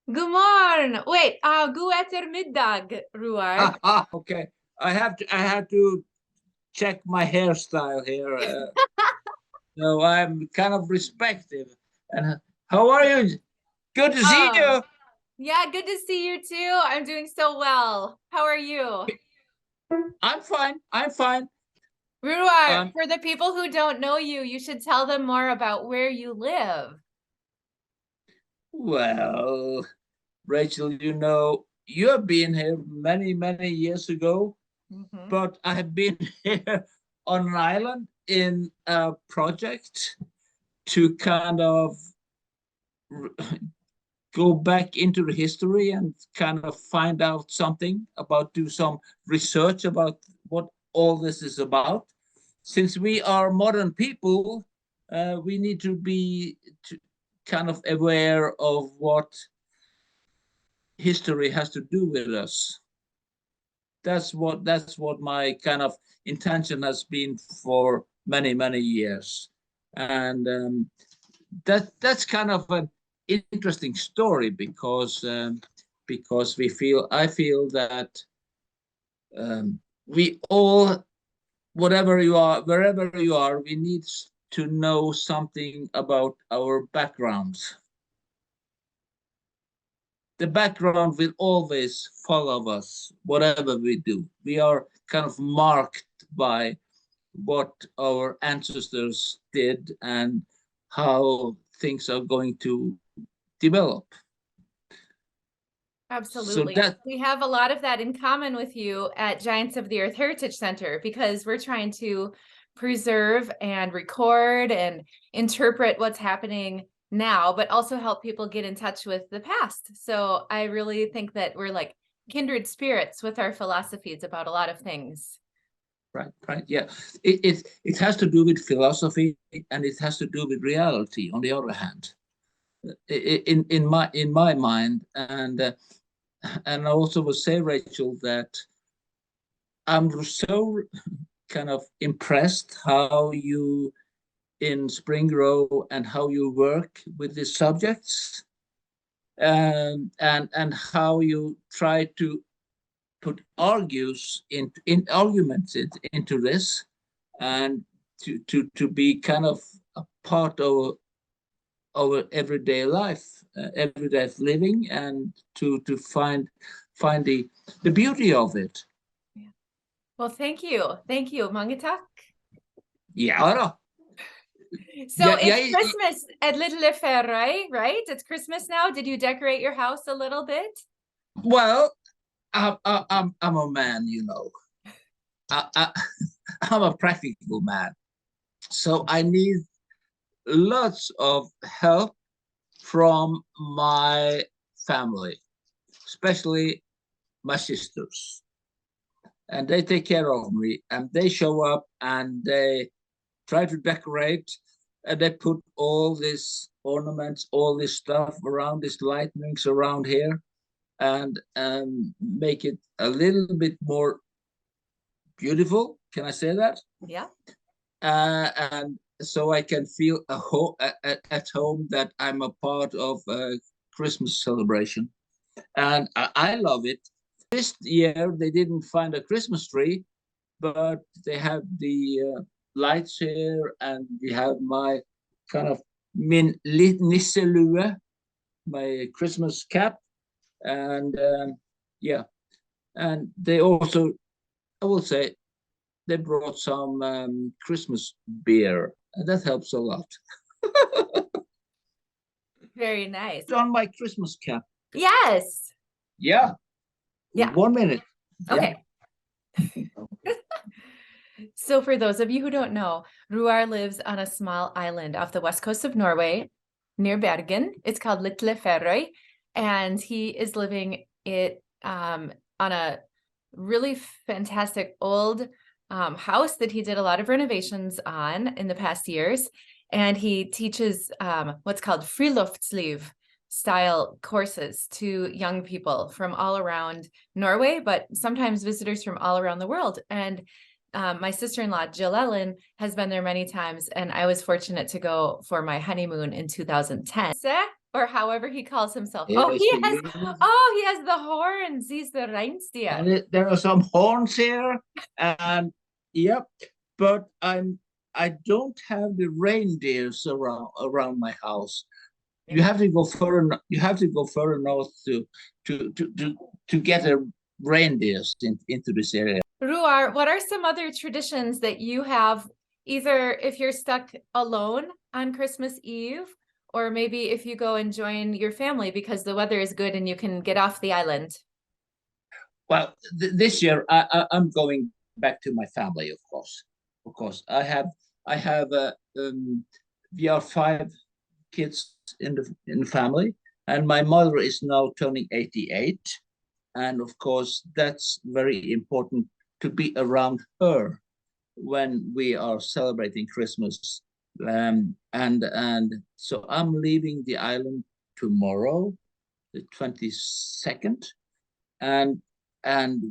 God morgon. Wait, god eftermiddag, Ruar. Okay. I have to check my hairstyle here. So I'm kind of respected. And how are you? Good to see Oh, you. yeah, good to see you too. I'm doing so well. How are you? I'm fine. I'm fine. Ruar, Um, for the people who don't know you, you should tell them more about where you live. well, Rachel, you have been here many, many years ago, Mhm. but I have been here on an island in a project to kind of go back into the history and kind of find out something about, do some research about what all this is about. Since we are modern people, we need to be kind of aware of what history has to do with us. That's what my kind of intention has been for many, many years. And that's kind of an interesting story because I feel that we all, whatever you are, wherever you are, we need to know something about our backgrounds. The background will always follow us, whatever we do. We are kind of marked by what our ancestors did and how things are going to develop. So Absolutely. that We have a lot of that in common with you at Giants of the Earth Heritage Center because we're trying to preserve and record and interpret what's happening now, but also help people get in touch with the past. So I really think that we're like kindred spirits with our philosophies about a lot of things. right, yeah. It has to do with philosophy and it has to do with reality. On the other hand, in my mind, and I also will say, Rachel, that I'm so kind of impressed how you in Spring Row and how you work with these subjects, and how you try to put arguments into this, and to be kind of a part of our everyday life, everyday living, and to find the beauty of it. Yeah. Well, thank you. Thank you, Mangatak. Yeah, So yeah, it's yeah. Christmas at Litle Færøy, right? It's Christmas now. Did you decorate your house a little bit? Well, I'm a man. I, I, I'm a practical man, so I need lots of help from my family, especially my sisters. And they take care of me and they show up and they try to decorate and they put all these ornaments, all this stuff around, these lightnings around here, and make it a little bit more beautiful. Can I say that? Yeah. And so I can feel at home that I'm a part of a Christmas celebration. And I love it. This year they didn't find a Christmas tree, but they have the lights here, and we have my kind of nisselue, my Christmas cap, and yeah, and they also, I will say, they brought some Christmas beer, and that helps a lot. Very nice. On my Christmas cap. Yes. Yeah. Yeah. 1 minute. Yeah. Okay. So for those of you who don't know, Ruar lives on a small island off the west coast of Norway near Bergen. It's called Litle Færøy, and he is living it on a really fantastic old house that he did a lot of renovations on in the past years. And he teaches what's called friluftsliv style courses to young people from all around Norway, but sometimes visitors from all around the world. And my sister-in-law, Jill Ellen, has been there many times, and I was fortunate to go for my honeymoon in 2010. Or however he calls himself. Yes, He has the horns. He's the reindeer. And there are some horns here, and yep, but I don't have the reindeers around my house. You have to go further. You have to go further north to get a reindeers into this area. Ruar, what are some other traditions that you have, either if you're stuck alone on Christmas Eve, or maybe if you go and join your family because the weather is good and you can get off the island? Well, this year I'm going back to my family, of course. Of course, I have we are 5 kids in the family, and my mother is now turning 88, and of course that's very important to be around her when we are celebrating Christmas. And so I'm leaving the island tomorrow, the 22nd, and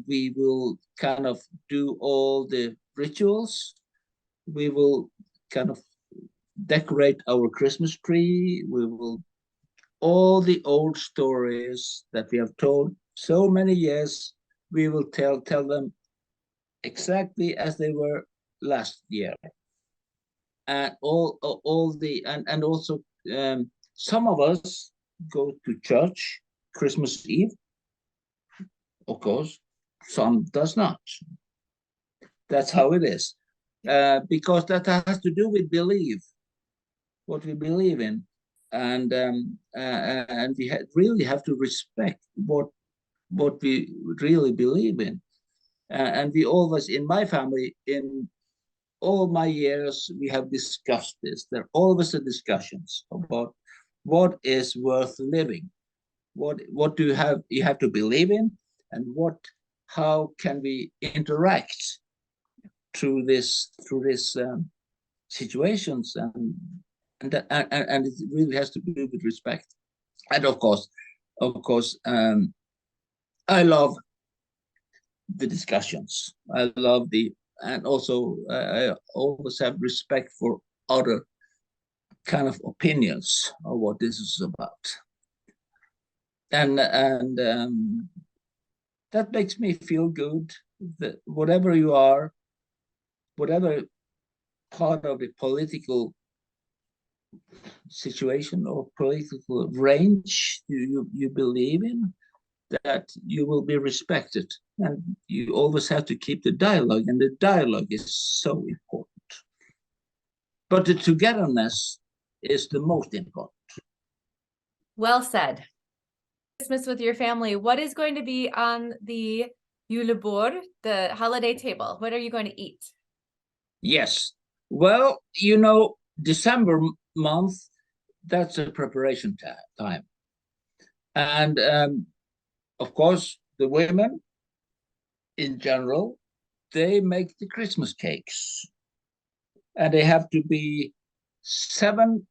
we will kind of do all the rituals. We will kind of decorate our Christmas tree. We will all the old stories that we have told so many years. We will tell them exactly as they were last year, and and also some of us go to church Christmas Eve. Of course, some does not. That's how it is, because that has to do with belief, what we believe in, and we really have to respect what we really believe in. And we always, in my family, in all my years, we have discussed this. There are always discussions about what is worth living, what do you have to believe in, and how can we interact through this situations, and it really has to do with respect. And of course, I love the discussions. I love and also I always have respect for other kind of opinions of what this is about, and that makes me feel good. That whatever you are, whatever part of the political situation or political range you believe in, that you will be respected, and you always have to keep the dialogue, and the dialogue is so important. But the togetherness is the most important. Well said. Christmas with your family. What is going to be on the julebord, the holiday table? What are you going to eat? Yes. Well, December month, that's a preparation time. And of course, the women in general, they make the Christmas cakes. And they have to be seven.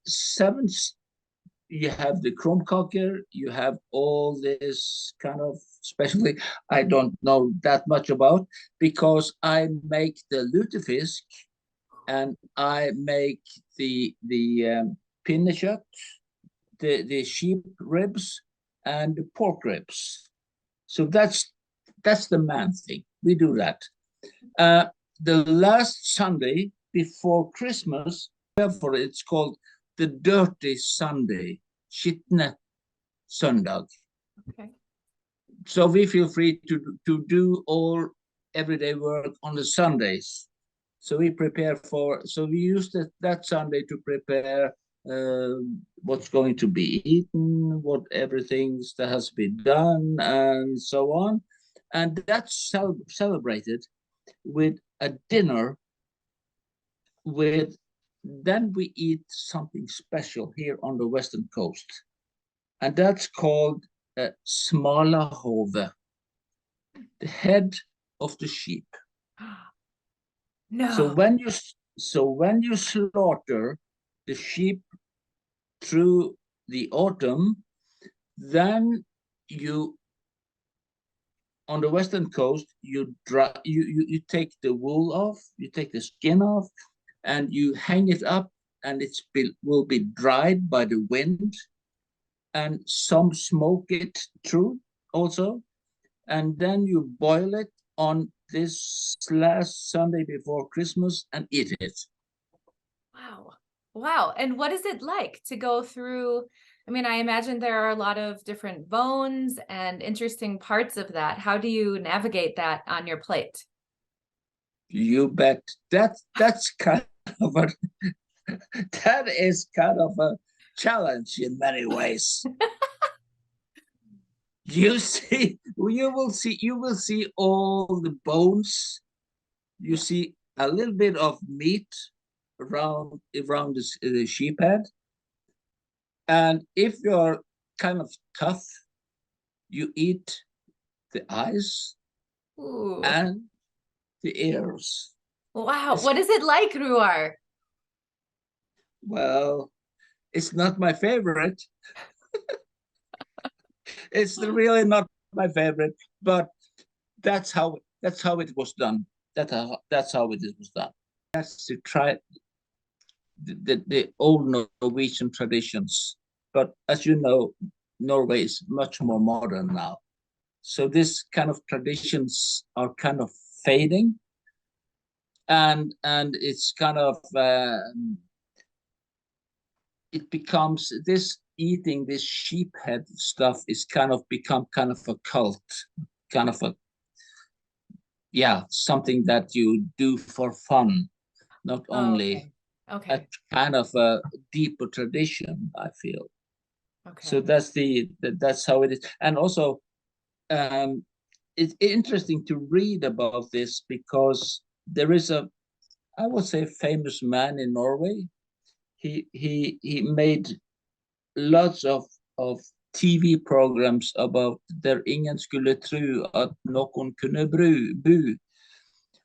You have the krumkaker, you have all this kind of, especially, I don't know that much about, because I make the lutefisk, and I make the pinnekjøtt, the sheep ribs, and the pork ribs. So that's the main thing. We do that. The last Sunday before Christmas, therefore it's called the Dirty Sunday, skitne søndag. Okay. So we feel free to do all everyday work on the Sundays. So we use that Sunday to prepare what's going to be eaten, what everything that has been done, and so on. And that's celebrated with a dinner. Then we eat something special here on the western coast, and that's called smalahove, the head of the sheep. No. So when you slaughter the sheep through the autumn, then you on the western coast, you take the wool off, you take the skin off, and you hang it up, and will be dried by the wind, and some smoke it through also, and then you boil it on this last Sunday before Christmas and eat it. Wow. Wow. And what is it like to go through? I mean, I imagine there are a lot of different bones and interesting parts of that. How do you navigate that on your plate? You bet. That's kind of a that is kind of a challenge in many ways. You will see all the bones. You see a little bit of meat around the sheep head. And if you're kind of tough, you eat the eyes Ooh. and the ears. Wow. What is it like, Ruar? Well, it's not my favorite. It's really not my favorite, but that's how it was done. That's how it was done. That's to try the old Norwegian traditions. But as you know, Norway is much more modern now. So this kind of traditions are kind of fading, and it's kind of it becomes this eating this sheep head stuff is kind of become kind of a cult, kind of a something that you do for fun, not only Okay. a kind of a deeper tradition, I feel. So Okay. that's how it is. And also it's interesting to read about this because there is I would say, famous man in Norway. He made lots of TV programs about der ingen skulle tro at noen kunne bo.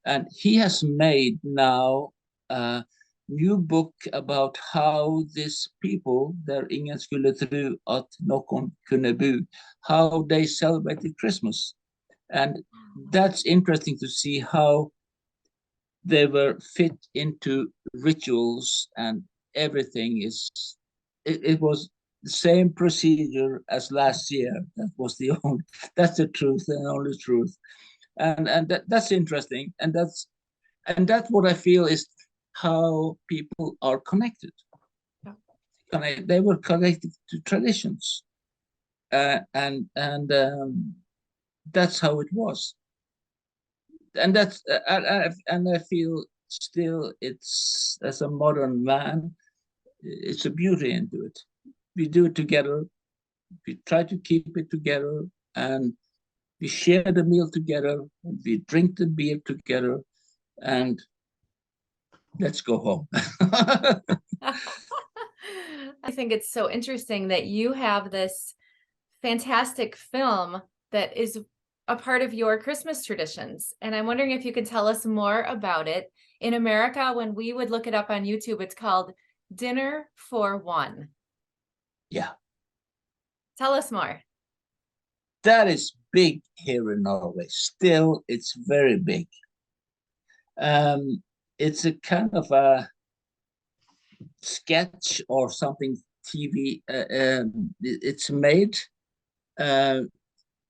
And he has made now a new book about how these people, der ingen skulle tro at noen kunne bo, how they celebrated Christmas. And that's interesting to see how they were fit into rituals, and everything it was the same procedure as last year. That's the truth and only truth. And that's interesting. And that's what I feel is how people are connected. They were connected to traditions. And that's how it was. And I feel still, it's, as a modern man, it's a beauty into it. We do it together. We try to keep it together, and we share the meal together. We drink the beer together, and let's go home. I think it's so interesting that you have this fantastic film that is a part of your Christmas traditions. And I'm wondering if you could tell us more about it. In America, when we would look it up on YouTube, it's called Dinner for One. Yeah. Tell us more. That is big here in Norway. Still, it's very big. It's a kind of a sketch or something TV. It's made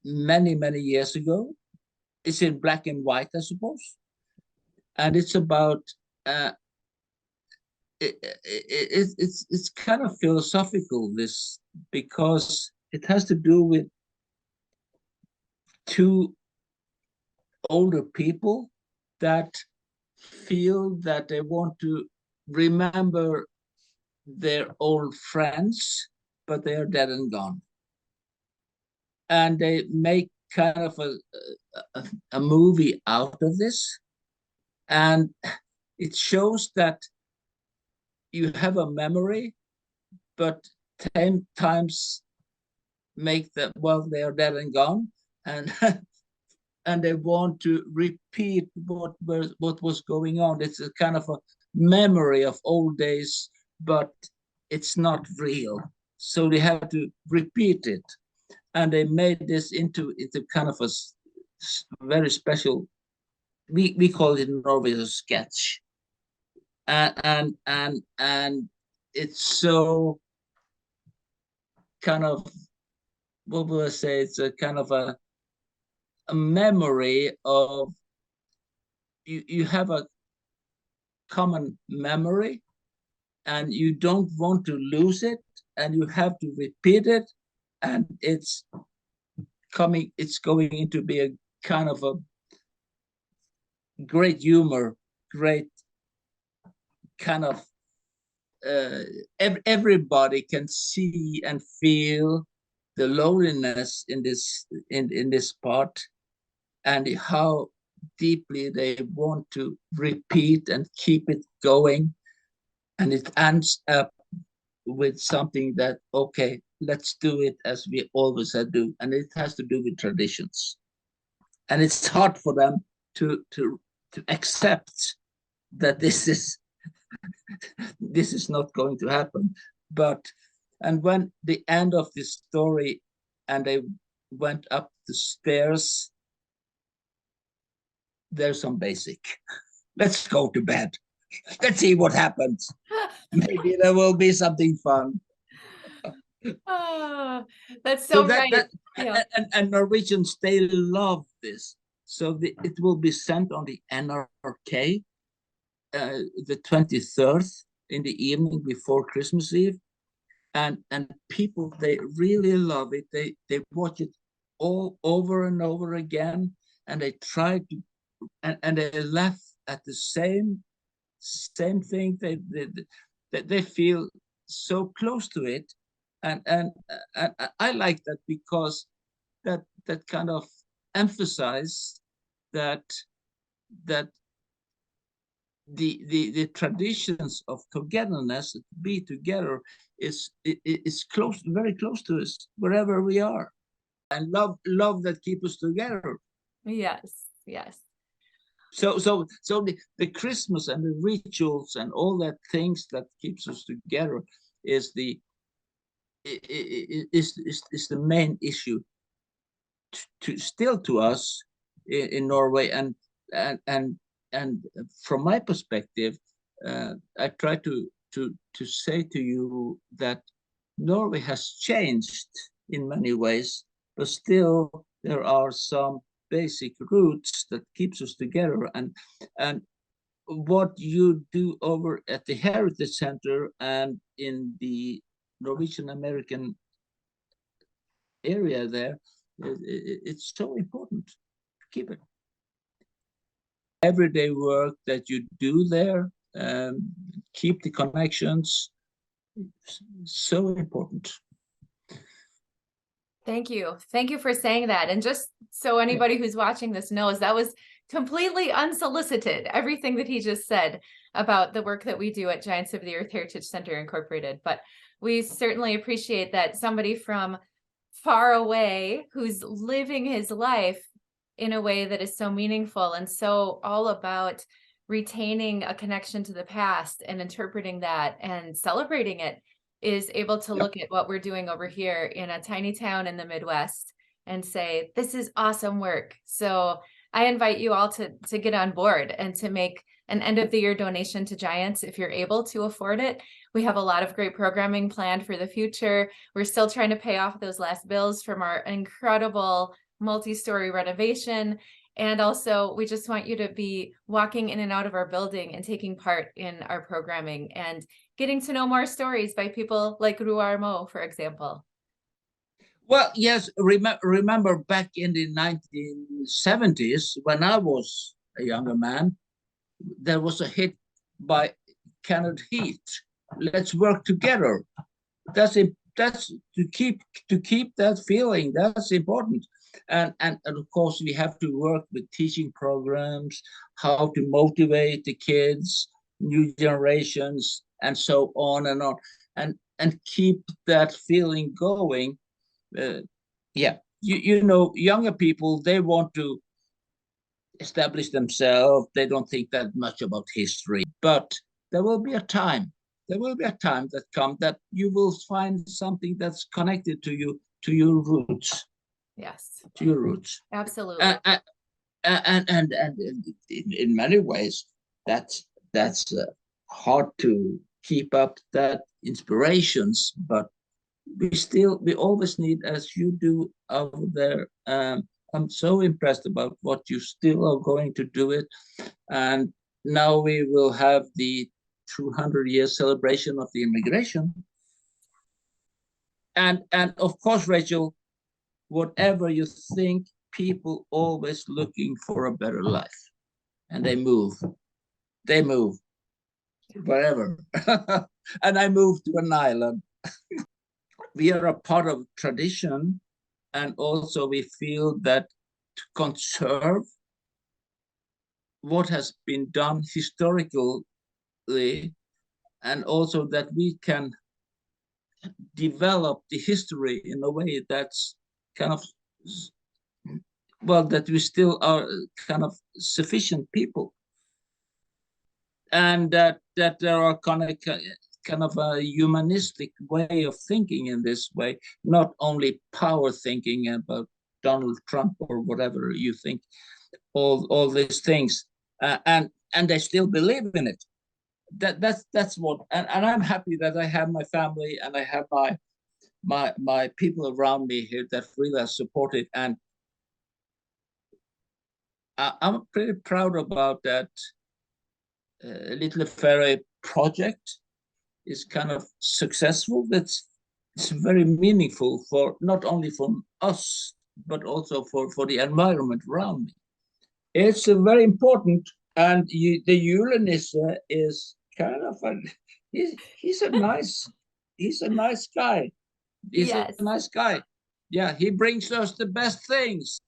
many years ago. It's in black and white, I suppose, and it's about it's kind of philosophical, this, because it has to do with two older people that feel that they want to remember their old friends, but they are dead and gone. And they make kind of a movie out of this. And it shows that you have a memory, but 10 times make them, well, they are dead and gone. And and they want to repeat what was going on. It's a kind of a memory of old days, but it's not real. So they have to repeat it. And they made this into kind of a very special. We call it in Norway a sketch, and it's so kind of, what will I say? It's a kind of a memory of, you have a common memory, and you don't want to lose it, and you have to repeat it, and it's going into be a kind of a great humor, great kind of, everybody can see and feel the loneliness in this part, and how deeply they want to repeat and keep it going, and it ends up with something that, okay, let's do it as we always do, and it has to do with traditions, and it's hard for them to accept that this is not going to happen. And when the end of the story, and they went up the stairs, there's some basic. Let's go to bed. Let's see what happens. Maybe there will be something fun. Oh, that's so right. Yeah. And Norwegians, they love this. So it will be sent on the NRK the 23rd in the evening before Christmas Eve. And people, they really love it. They watch it all over and over again, and they try to, and they laugh at the same thing. They feel so close to it, and I like that, because that kind of emphasize that the traditions of togetherness, to be together, is close, very close to us wherever we are, and love that keeps us together. Yes. So the Christmas and the rituals and all that things that keeps us together is the main issue to us in Norway, and from my perspective, I try to say to you that Norway has changed in many ways, but still there are some basic roots that keeps us together. And what you do over at the Heritage Center and in the Norwegian American area there, it's so important. Keep it. Everyday work that you do there, keep the connections, so important. Thank you for saying that. And just so anybody who's watching this knows, that was completely unsolicited, everything that he just said about the work that we do at Giants of the Earth Heritage Center Incorporated. But we certainly appreciate that somebody from far away, who's living his life in a way that is so meaningful and so all about retaining a connection to the past and interpreting that and celebrating it, is able to look at what we're doing over here in a tiny town in the Midwest and say, this is awesome work. So I invite you all to get on board and to make an end of the year donation to Giants if you're able to afford it. We have a lot of great programming planned for the future. We're still trying to pay off those last bills from our incredible multi-story renovation. And also, we just want you to be walking in and out of our building and taking part in our programming and getting to know more stories by people like Ruar Mo, for example. Well, yes, remember back in the 1970s, when I was a younger man, there was a hit by Kenneth Heat. Let's work together. That's to keep that feeling. That's important. And of course, we have to work with teaching programs, how to motivate the kids, new generations, and so on and on, and keep that feeling going. You know, younger people, they want to establish themselves. They don't think that much about history, but there will be a time. There will be a time that comes that you will find something that's connected to you, to your roots. Yes. To your roots. Absolutely. and in many ways, that's hard to keep up that inspirations, but we always need, as you do over there. I'm so impressed about what you still are going to do it, and now we will have the 200-year celebration of the immigration, and of course, Rachel, whatever you think, people always looking for a better life, and they move wherever. And I moved to an island. We are a part of tradition, and also we feel that to conserve what has been done historically, and also that we can develop the history in a way that's kind of, well, that we still are kind of sufficient people, and that there are kind of a humanistic way of thinking in this way, not only power thinking about Donald Trump or whatever you think, all these things, and they still believe in it. That's what, and I'm happy that I have my family and I have my people around me here that really are supported, and I'm pretty proud about that. Litle Færøy project is kind of successful. It's very meaningful for not only for us but also for the environment around me. It's very important, and the Julenisse is kind of he's a nice guy. He's Yes. a nice guy. Yeah, he brings us the best things.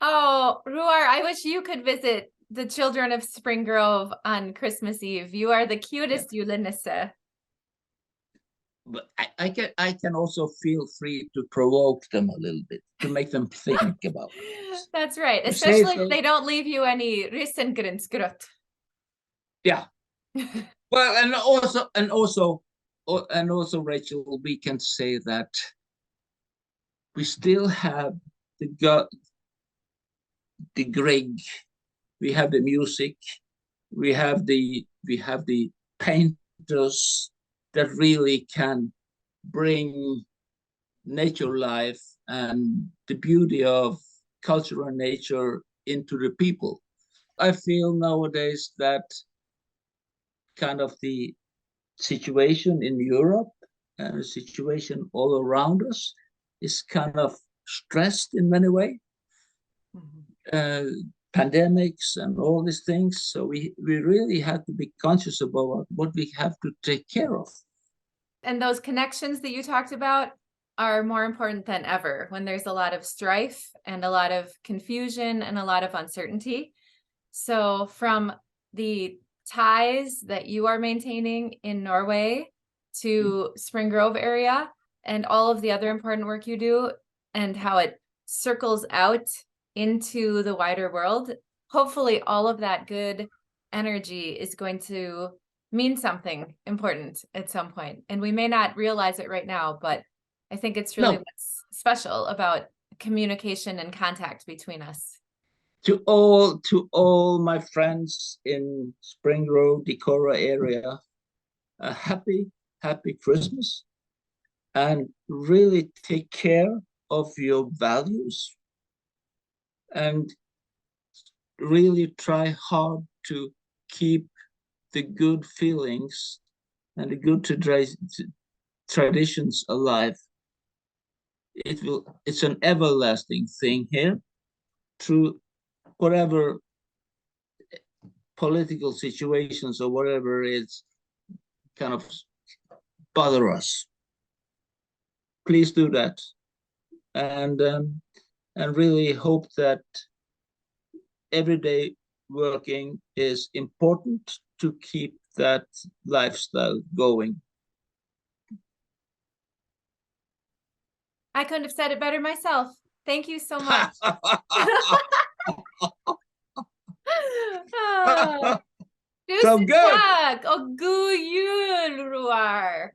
Oh, Ruar, I wish you could visit the children of Spring Grove on Christmas Eve. You are the cutest Julenisse. But I can also feel free to provoke them a little bit, to make them think about it. That's right, To especially so, if they don't leave you any risengrynsgrøt. Yeah. Well, and also, Rachel, we can say that we still have the Grieg, we have the music, we have the painters that really can bring nature life and the beauty of culture and nature into the people. I feel nowadays that kind of the situation in Europe and the situation all around us is kind of stressed in many ways. Pandemics and all these things. So we really have to be conscious about what we have to take care of. And those connections that you talked about are more important than ever when there's a lot of strife and a lot of confusion and a lot of uncertainty. So from the ties that you are maintaining in Norway to Spring Grove area and all of the other important work you do and how it circles out into the wider world, hopefully all of that good energy is going to mean something important at some point. And we may not realize it right now, but I think it's really what's special about communication and contact between us. To all my friends in Spring Grove, Decorah area, a happy Christmas, and really take care of your values, and really try hard to keep the good feelings and the good traditions alive. It's an everlasting thing here through whatever political situations or whatever it's kind of bother us. Please do that, and really hope that everyday working is important to keep that lifestyle going. I couldn't have said it better myself. Thank you so much. So good. Tusen takk, og god jul, Roar.